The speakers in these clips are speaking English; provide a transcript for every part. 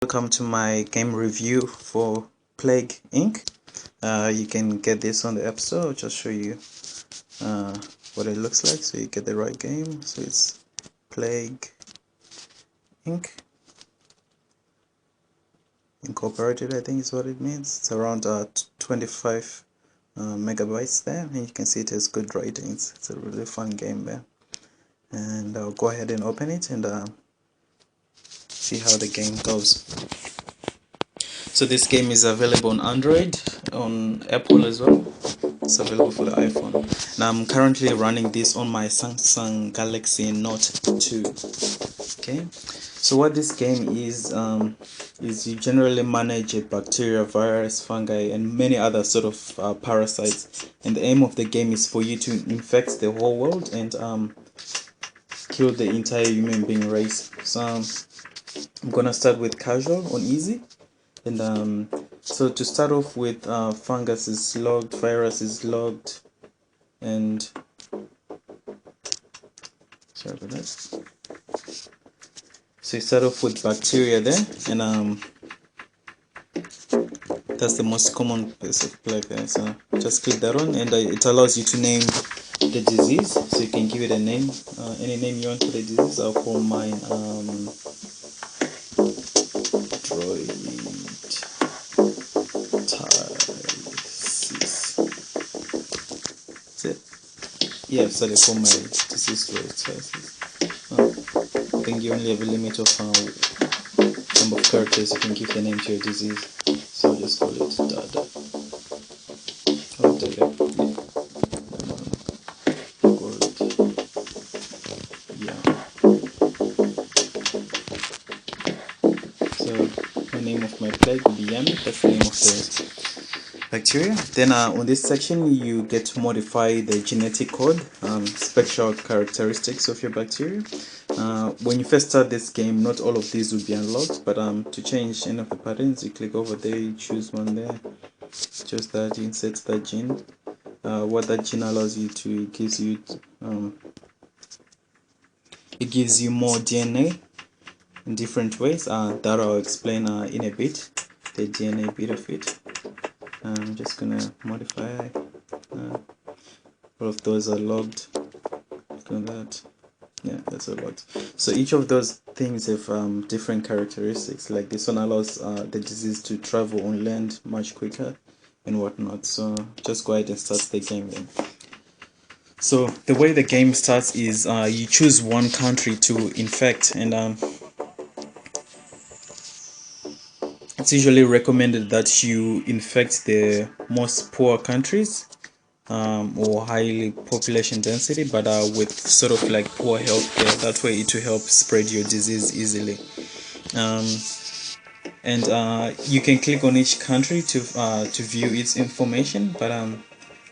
Welcome to my game review for Plague Inc. You can get this on the App Store. I'll just show you what it looks like so you get the right game. So it's Plague Inc. Incorporated, I think is what it means. It's around 25 megabytes there, and you can see it has good ratings. It's a really fun game there. And I'll go ahead and open it and see how the game goes. So this game is available on Android, on Apple as well. It's available for the iPhone. Now I'm currently running this on my Samsung Galaxy Note 2. Okay, so what this game is you generally manage a bacteria, virus, fungi, and many other sort of parasites. And the aim of the game is for you to infect the whole world and kill the entire human being race. So I'm gonna start with casual on easy. And so to start off with, fungus is logged, virus is logged, and sorry about that. So you start off with bacteria there, and that's the most common piece of plague there. So just click that on, and it allows you to name the disease. So you can give it a name, any name you want for the disease. I'll call mine yeah, so they call my disease choices. I think you only have a limit of number of characters you can give the name to your disease. So I'll just call it Dada. Oh, Dada. Yeah. So the name of my plague will be Yami. That's the name of the bacteria. Then on this section you get to modify the genetic code, special characteristics of your bacteria. When you first start this game, not all of these will be unlocked, but to change any of the patterns, you click over there, you choose one there, choose that, you insert that gene. What that gene allows you to, it gives you more DNA in different ways that I'll explain in a bit, the DNA bit of it. I'm just gonna modify all of those are logged. Look at that. Yeah, that's a lot. So each of those things have different characteristics. Like this one allows the disease to travel on land much quicker and whatnot. So just go ahead and start the game then. So the way the game starts is you choose one country to infect, and it's usually recommended that you infect the most poor countries or highly population density, but with sort of like poor healthcare. That way it will help spread your disease easily. And you can click on each country to view its information, but I'm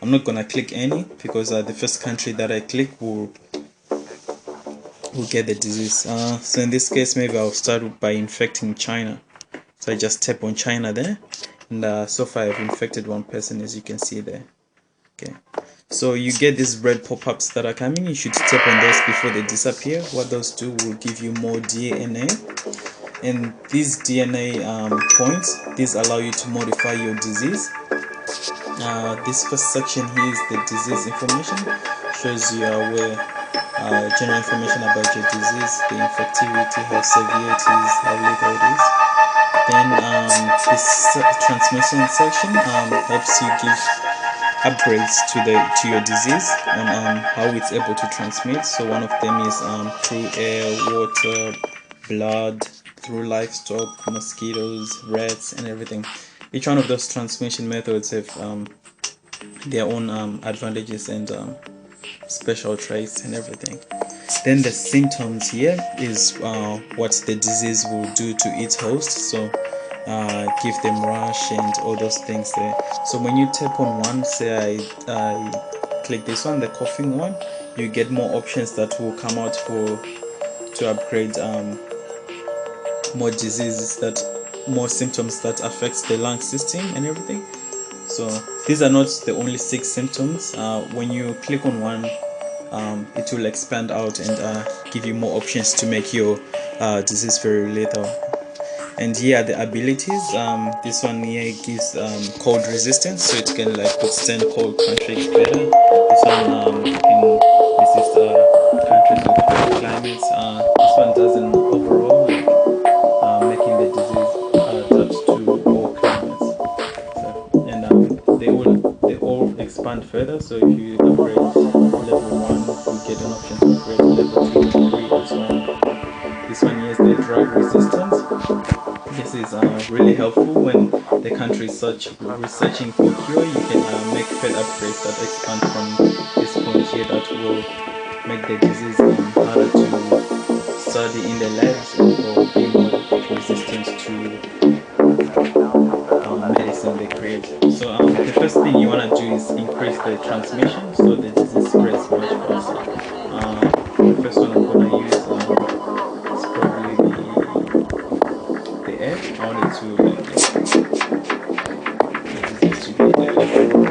not gonna click any because the first country that I click will get the disease. So in this case, maybe I'll start by infecting China. So I just tap on China there, and so far I've infected one person, as you can see there. Okay, so you get these red pop-ups that are coming. You should tap on those before they disappear. What those do will give you more DNA, and these DNA points, these allow you to modify your disease. This first section here is the disease information. Shows you where general information about your disease, the infectivity, how severe it is, how lethal it is. Then this transmission section helps you give upgrades to your disease on how it's able to transmit. So one of them is through air, water, blood, through livestock, mosquitoes, rats, and everything. Each one of those transmission methods have their own advantages and special traits and everything. Then the symptoms here is what the disease will do to its host. So give them rash and all those things there. So when you tap on one, say I click this one, the coughing one, you get more options that will come out to upgrade more diseases, more symptoms that affects the lung system and everything. So these are not the only 6 symptoms. When you click on one, it will expand out and give you more options to make your disease very lethal. And here are the abilities. This one here gives cold resistance, so it can like withstand cold countries better. This one can resist countries with cold climates. This one doesn't overall like making the disease adapt to all climates. So, and they all expand further. So if you upgrade level 1, you get an option to upgrade level 2, 3, and so on. This one here is the drug resistance. This is really helpful when the country is researching for cure. You can make further upgrades that expand from this point here that will make the disease harder to study in the labs or be more resistant to medicine they create. So the first thing you want to do is increase the transmission so the disease spreads much faster. The first one I'm going to use is probably the air. I wanted to like the disease to be air,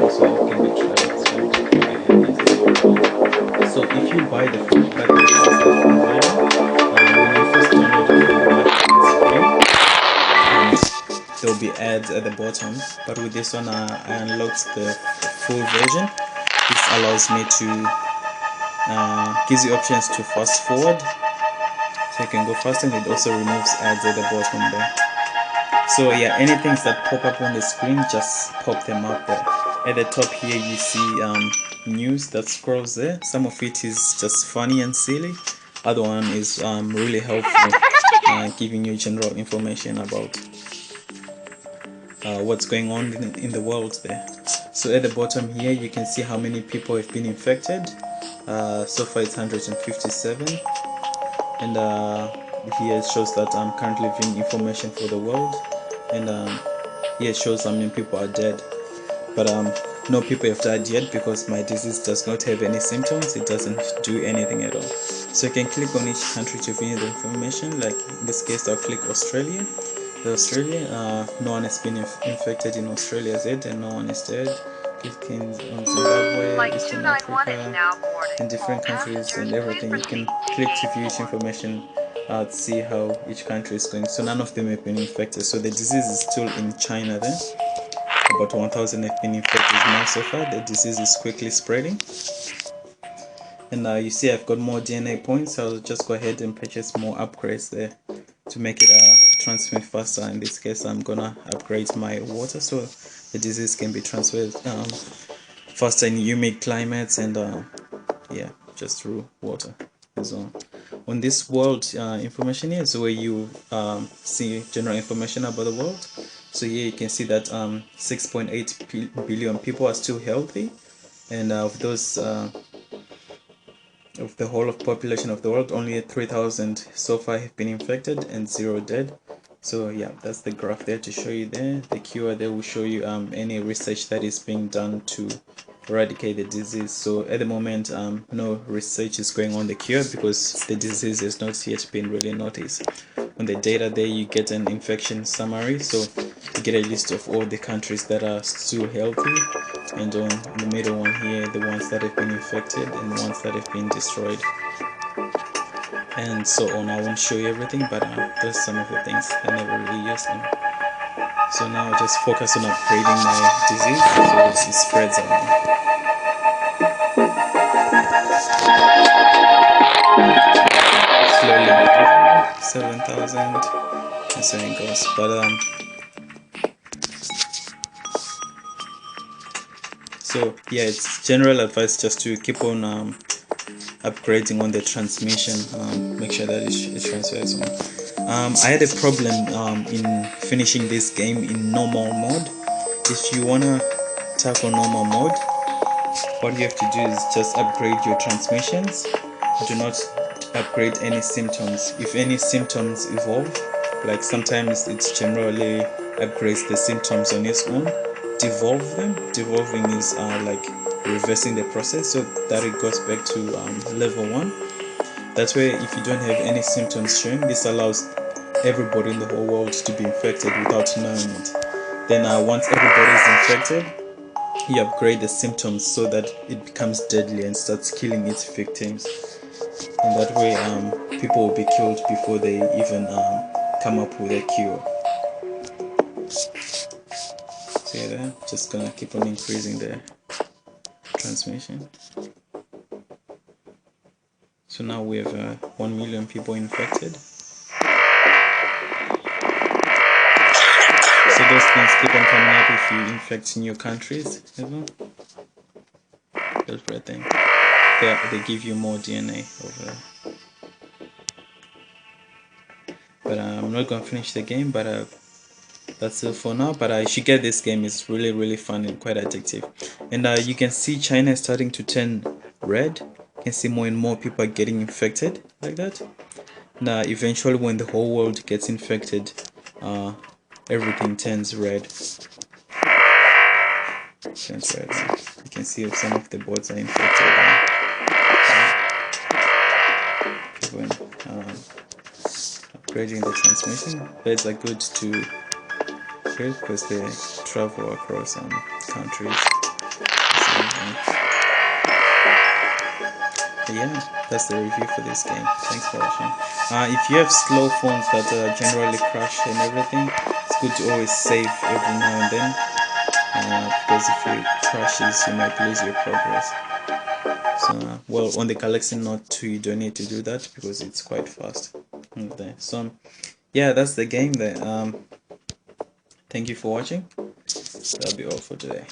so it can be traveled. So if you buy the full package, this is the full version. When you first download the full package, it's free. And there'll be ads at the bottom, but with this one I unlocked the full version. This allows me to gives you options to fast forward, so you can go faster, and it also removes ads at the bottom there. So yeah, anything that pop up on the screen, just pop them up there. At the top here you see news that scrolls there. Some of it is just funny and silly, other one is really helpful, giving you general information about what's going on in the world there. So at the bottom here you can see how many people have been infected. So far it's 157, and here it shows that I'm currently viewing information for the world, and here it shows how many people are dead, but no people have died yet because my disease does not have any symptoms. It doesn't do anything at all. So you can click on each country to view the information. Like in this case I'll click Australia. No one has been infected in Australia yet, and no one is dead. Clicking on Zimbabwe, Eastern Africa, and different countries and everything. You can click to view each information to see how each country is going. So none of them have been infected. So the disease is still in China then. About 1,000 have been infected now so far. The disease is quickly spreading. And you see I've got more DNA points. So I'll just go ahead and purchase more upgrades there to make it transmit faster. In this case I'm gonna upgrade my water so the disease can be transferred faster in humid climates, and yeah, just through water. So on this world information here is where you see general information about the world. So here you can see that 6.8 billion people are still healthy, and of those of the whole of population of the world, only 3,000 so far have been infected and 0 dead. So yeah, that's the graph there to show you there. The cure there will show you any research that is being done to eradicate the disease. So at the moment no research is going on the cure because the disease has not yet been really noticed. On the data there you get an infection summary, so you get a list of all the countries that are still healthy, and on the middle one here the ones that have been infected and the ones that have been destroyed, and so on. I won't show you everything, but those are some of the things. I never really use them. So now I just focus on upgrading my disease so that it spreads around. Slowly 7,000 and so it goes. But so yeah, it's general advice just to keep on upgrading on the transmission. Make sure that it transfers on. I had a problem in finishing this game in normal mode. If you wanna tackle normal mode, what you have to do is just upgrade your transmissions. Do not upgrade any symptoms. If any symptoms evolve, like sometimes it's generally upgrades the symptoms on its own, devolve them. Devolving is like reversing the process so that it goes back to level 1. That way if you don't have any symptoms showing, this allows everybody in the whole world to be infected without knowing it. Then once everybody is infected, you upgrade the symptoms so that it becomes deadly and starts killing its victims. And that way people will be killed before they even come up with a cure. See there, just gonna keep on increasing the transmission. So now we have 1 million people infected. So those things keep on coming up if you infect new countries as well. That's thing. They give you more DNA over there. But I'm not gonna finish the game, but that's it for now. But you should get this game. It's really fun and quite addictive. And you can see China is starting to turn red. You can see more and more people are getting infected like that. Now eventually when the whole world gets infected, everything turns red. Turns red. You can see if some of the boards are infected. Upgrading the transmission. Beds are good to upgrade because they travel across countries. But yeah, that's the review for this game. Thanks for watching. If you have slow phones that generally crash and everything, it's good to always save every now and then, because if it crashes you might lose your progress. So well, on the Galaxy Note 2 you don't need to do that because it's quite fast there. So yeah, that's the game there. Thank you for watching. That'll be all for today.